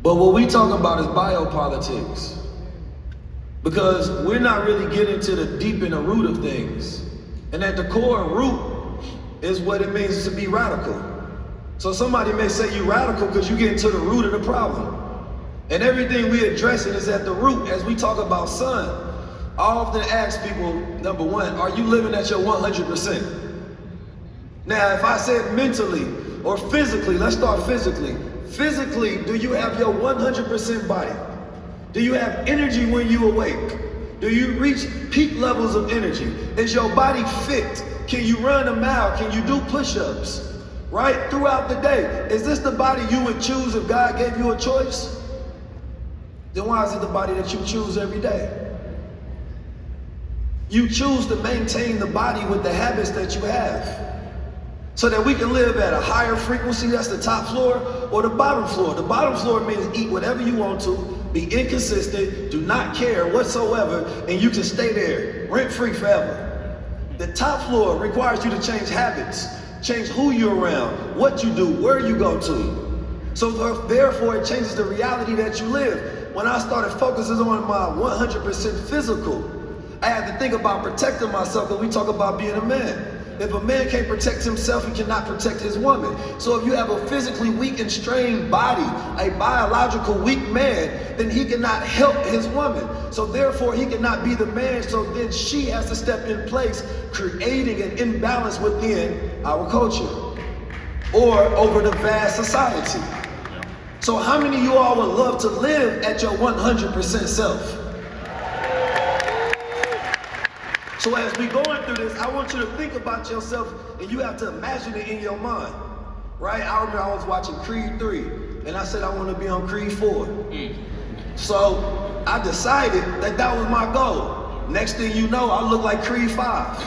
But what we talking about is biopolitics. Because we're not really getting to the deep in the root of things. And at the core root is what it means to be radical. So somebody may say you radical because you get into the root of the problem. And everything we addressing is at the root. As we talk about sun, I often ask people, number one, are you living at your 100%? Now, if I said mentally or physically, let's start physically. Physically, do you have your 100% body? Do you have energy when you awake? Do you reach peak levels of energy? Is your body fit? Can you run a mile? Can you do push-ups? Right? Throughout the day. Is this the body you would choose if God gave you a choice? Then why is it the body that you choose every day? You choose to maintain the body with the habits that you have, so that we can live at a higher frequency. That's the top floor, or the bottom floor. The bottom floor means eat whatever you want to, be inconsistent, do not care whatsoever, and you can stay there rent-free forever. The top floor requires you to change habits, change who you're around, what you do, where you go to. So therefore it changes the reality that you live. When I started focusing on my 100% physical, I had to think about protecting myself, because we talk about being a man. If a man can't protect himself, he cannot protect his woman. So if you have a physically weak and strained body, a biological weak man, then he cannot help his woman. So therefore he cannot be the man, so then she has to step in place, creating an imbalance within our culture or over the vast society. So how many of you all would love to live at your 100% self? So as we going through this, I want you to think about yourself, and you have to imagine it in your mind, right? I remember I was watching Creed 3, and I said I want to be on Creed 4. So I decided that that was my goal. Next thing you know, I look like Creed 5.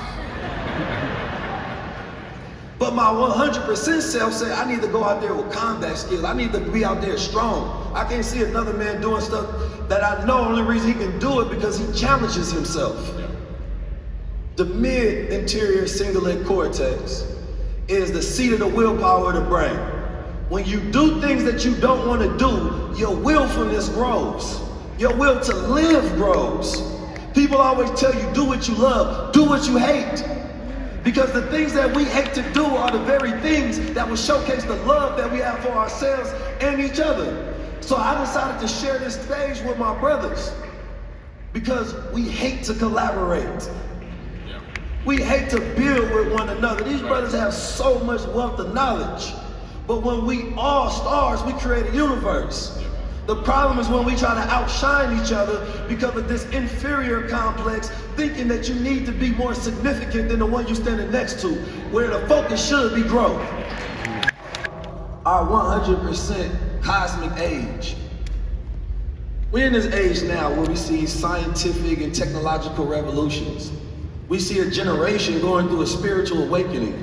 But my 100% self said I need to go out there with combat skills. I need to be out there strong. I can't see another man doing stuff that I know only reason he can do it because he challenges himself. The mid-interior cingulate cortex is the seat of the willpower of the brain. When you do things that you don't want to do, your willfulness grows. Your will to live grows. People always tell you, do what you love, do what you hate. Because the things that we hate to do are the very things that will showcase the love that we have for ourselves and each other. So I decided to share this stage with my brothers, because we hate to collaborate. We hate to build with one another. These brothers have so much wealth of knowledge. But when we all stars, we create a universe. The problem is when we try to outshine each other because of this inferior complex, thinking that you need to be more significant than the one you're standing next to, where the focus should be growth. Our 100% cosmic age. We're in this age now where we see scientific and technological revolutions. We see a generation going through a spiritual awakening.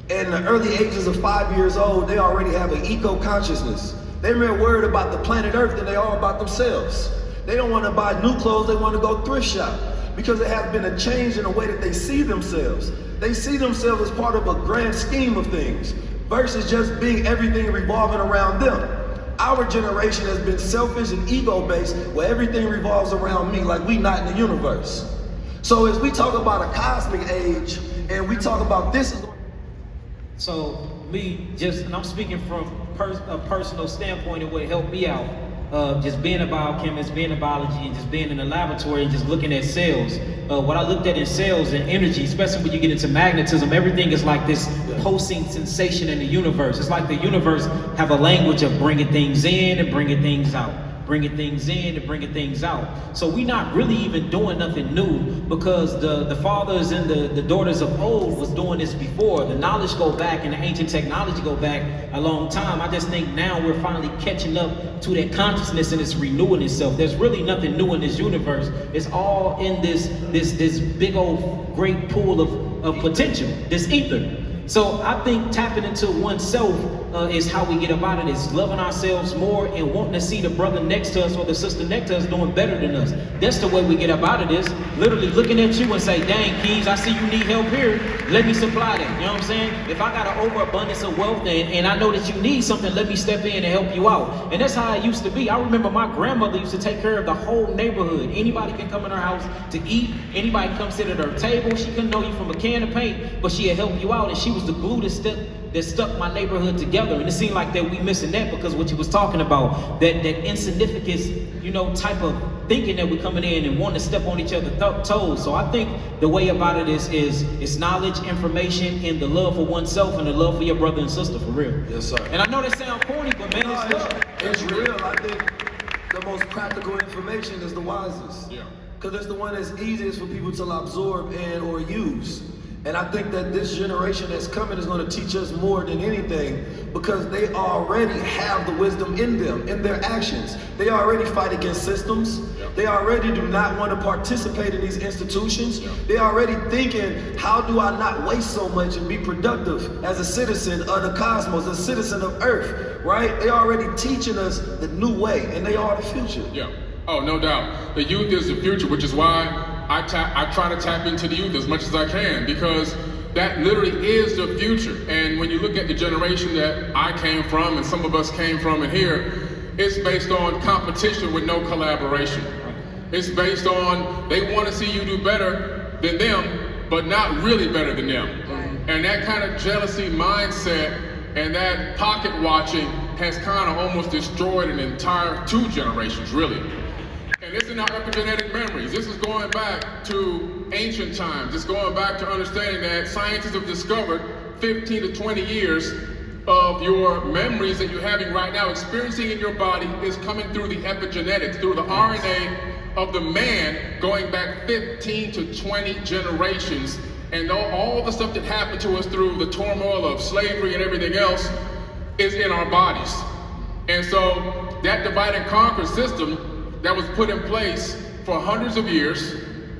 In the early ages of 5 years old, they already have an eco-consciousness. They're more worried about the planet Earth than they are about themselves. They don't want to buy new clothes, they want to go thrift shop, because there has been a change in the way that they see themselves. They see themselves as part of a grand scheme of things, versus just being everything revolving around them. Our generation has been selfish and ego-based, where everything revolves around me, like we not in the universe. So as we talk about a cosmic age, and we talk about this is... So and I'm speaking from a personal standpoint, it would help me out. Just being a biochemist, being in biology, and just being in the laboratory and just looking at cells. What I looked at in cells and energy, especially when you get into magnetism, everything is like this pulsing sensation in the universe. It's like the universe have a language of bringing things in and bringing things out. Bringing things in and bringing things out. So we're not really even doing nothing new, because the fathers and the daughters of old was doing this before. The knowledge go back and the ancient technology go back a long time. I just think now we're finally catching up to that consciousness, and it's renewing itself. There's really nothing new in this universe. It's all in this big old great pool of potential, this ether. So I think tapping into oneself is how we get up out of this. Loving ourselves more and wanting to see the brother next to us or the sister next to us doing better than us. That's the way we get up out of this. Literally looking at you and say, dang, Keys, I see you need help here. Let me supply that. You know what I'm saying? If I got an overabundance of wealth and I know that you need something, let me step in and help you out. And that's how it used to be. I remember my grandmother used to take care of the whole neighborhood. Anybody can come in her house to eat. Anybody can come sit at her table. She couldn't know you from a can of paint, but she'd help you out. And she was the glue that stuck my neighborhood together. And it seemed like that we missing that because what you was talking about, that insignificance, you know, type of thinking that we're coming in and wanting to step on each other's toes. So I think the way about it is knowledge, information, and the love for oneself and the love for your brother and sister, for real. Yes, sir. And I know that sounds corny, but man, it's real. I think the most practical information is the wisest. Yeah. Because it's the one that's easiest for people to absorb and or use. And I think that this generation that's coming is going to teach us more than anything because they already have the wisdom in them, in their actions. They already fight against systems. Yep. They already do not want to participate in these institutions. Yep. They already thinking, how do I not waste so much and be productive as a citizen of the cosmos, a citizen of Earth, right? They already teaching us the new way and they are the future. Yeah. Oh, no doubt. The youth is the future, which is why I try to tap into the youth as much as I can, because that literally is the future. And when you look at the generation that I came from and some of us came from in here, it's based on competition with no collaboration. It's based on they want to see you do better than them, but not really better than them. And that kind of jealousy mindset and that pocket watching has kind of almost destroyed an entire 2 generations, really. And this is not epigenetic memories. This is going back to ancient times. It's going back to understanding that scientists have discovered 15 to 20 years of your memories that you're having right now, experiencing in your body, is coming through the epigenetics, through the RNA of the man, going back 15 to 20 generations. And all the stuff that happened to us through the turmoil of slavery and everything else is in our bodies. And so that divide and conquer system that was put in place for hundreds of years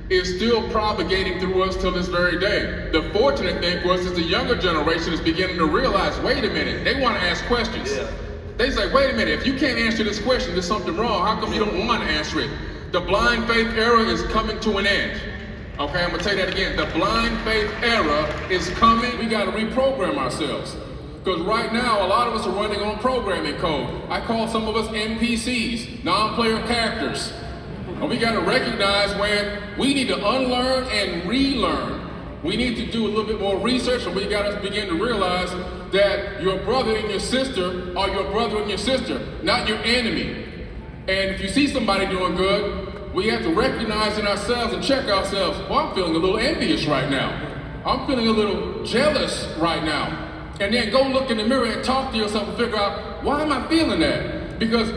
is still propagating through us till this very day. The fortunate thing for us is the younger generation is beginning to realize, wait a minute, they want to ask questions. Yeah. They say, wait a minute, if you can't answer this question, there's something wrong. How come you don't want to answer it? The blind faith era is coming to an end. Okay, I'm gonna say that again. The blind faith era is coming. We gotta reprogram ourselves. Because right now, a lot of us are running on programming code. I call some of us NPCs, non-player characters. And we gotta recognize when we need to unlearn and relearn. We need to do a little bit more research, and we gotta begin to realize that your brother and your sister are your brother and your sister, not your enemy. And if you see somebody doing good, we have to recognize in ourselves and check ourselves, well, I'm feeling a little envious right now. I'm feeling a little jealous right now. And then go look in the mirror and talk to yourself and figure out, why am I feeling that? Because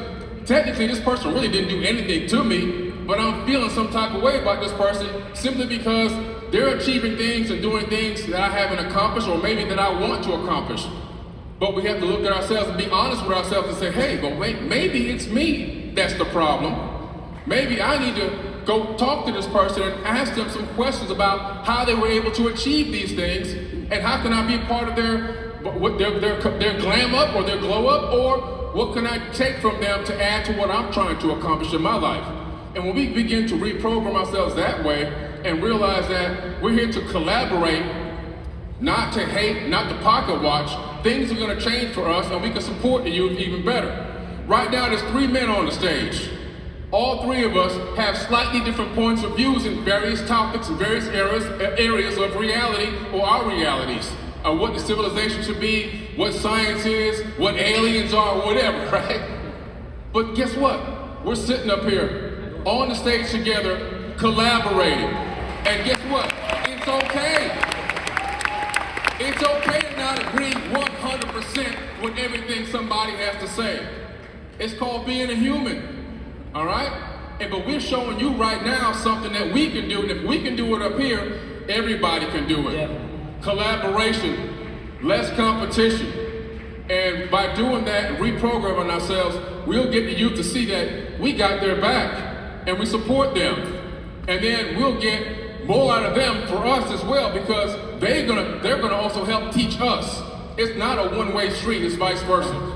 technically this person really didn't do anything to me, but I'm feeling some type of way about this person simply because they're achieving things and doing things that I haven't accomplished or maybe that I want to accomplish. But we have to look at ourselves and be honest with ourselves and say, hey, but wait, maybe it's me that's the problem. Maybe I need to go talk to this person and ask them some questions about how they were able to achieve these things, and how can I be a part of their glam up or their glow up, or what can I take from them to add to what I'm trying to accomplish in my life? And when we begin to reprogram ourselves that way and realize that we're here to collaborate, not to hate, not to pocket watch, things are going to change for us and we can support the youth even better. Right now there's 3 men on the stage. All 3 of us have slightly different points of views in various topics and various areas of reality or our realities. What the civilization should be, what science is, what aliens are, whatever, right? But guess what? We're sitting up here on the stage together, collaborating. And guess what? It's okay. It's okay to not agree 100% with everything somebody has to say. It's called being a human, all right? But we're showing you right now something that we can do, and if we can do it up here, everybody can do it. Yeah. Collaboration, less competition. And by doing that and reprogramming ourselves, we'll get the youth to see that we got their back and we support them. And then we'll get more out of them for us as well, because they're gonna also help teach us. It's not a one-way street, it's vice versa.